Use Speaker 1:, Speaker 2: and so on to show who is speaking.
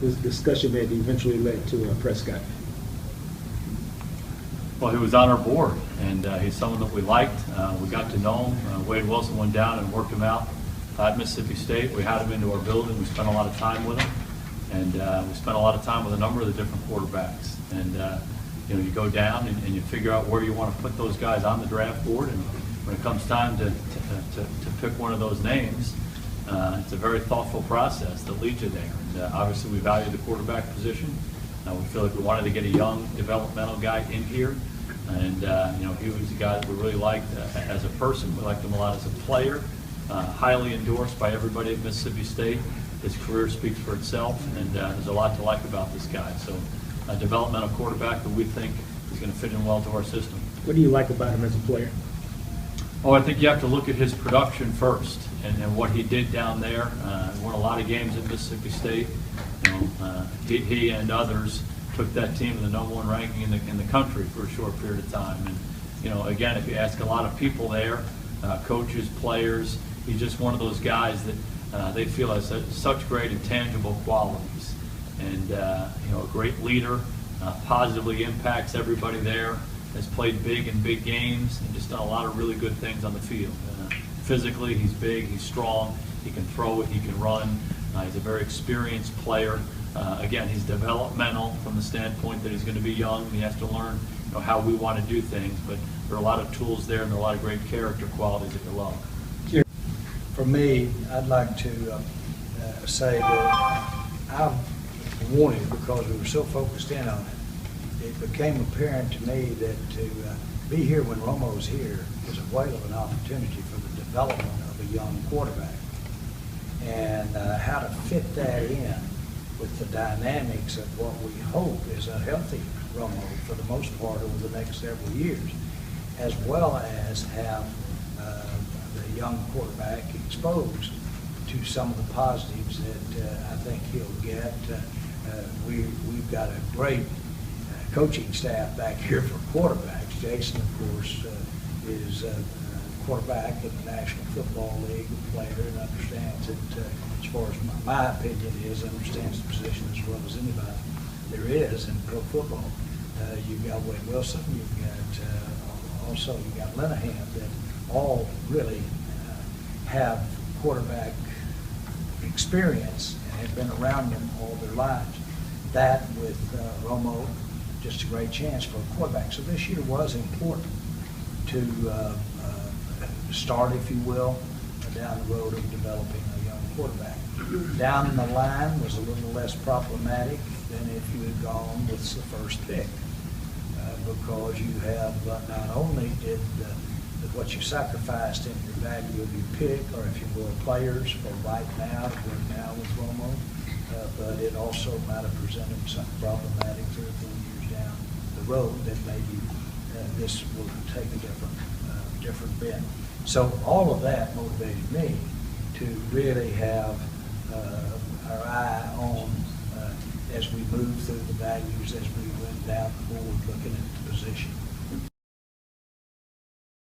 Speaker 1: This discussion that eventually led to Prescott.
Speaker 2: Well, he was on our board, and he's someone that we liked. We got to know him. Wade Wilson went down and worked him out at Mississippi State. We had him into our building. We spent a lot of time with him, and we spent a lot of time with a number of the different quarterbacks. And you know, you go down and you figure out where you want to put those guys on the draft board. And when it comes time to pick one of those names, it's a very thoughtful process that leads you there. And obviously, we value the quarterback position. We feel like we wanted to get a young developmental guy in here, and you know, he was a guy that we really liked as a person. We liked him a lot as a player. Highly endorsed by everybody at Mississippi State. His career speaks for itself, and there's a lot to like about this guy. So, a developmental quarterback that we think is going to fit in well to our system.
Speaker 1: What do you like about him as a player?
Speaker 2: Oh, I think you have to look at his production first and what he did down there. Won a lot of games at Mississippi State. You know, he and others took that team to the #1 ranking in the country for a short period of time. And you know, again, if you ask a lot of people there, coaches, players, he's just one of those guys that they feel has such great intangible qualities. And you know, a great leader, positively impacts everybody there. Has played big in big games and just done a lot of really good things on the field. Physically, he's big, he's strong, he can throw it, he can run. He's a very experienced player. Again, he's developmental from the standpoint that he's going to be young and he has to learn, you know, how we want to do things. But there are a lot of tools there and there are a lot of great character qualities that you love.
Speaker 3: For me, I'd like to say that I've wanted, because we were so focused in on it, it became apparent to me that to be here when Romo's here is a whale of an opportunity for the development of a young quarterback. And how to fit that in with the dynamics of what we hope is a healthy Romo for the most part over the next several years, as well as have the young quarterback exposed to some of the positives that I think he'll get. We've got a great coaching staff back here for quarterbacks. Jason, of course, is a quarterback in the National Football League, a player, and understands it, as far as my opinion is, understands the position as well as anybody there is in pro football. You've got Wade Wilson, you've got also you've got Linehan, that all really have quarterback experience and have been around them all their lives. That with Romo, just a great chance for a quarterback. So this year was important to start, if you will, down the road of developing a young quarterback. Down the line was a little less problematic than if you had gone with the first pick, because you have not only did what you sacrificed in your value of your pick, or if you will, players for right now, to win now with Romo, but it also might have presented something problematic 3 or 4 years down the road that maybe this will take a different bend. So all of that motivated me to really have our eye on, as we move through the values, as we went down the board looking at the position.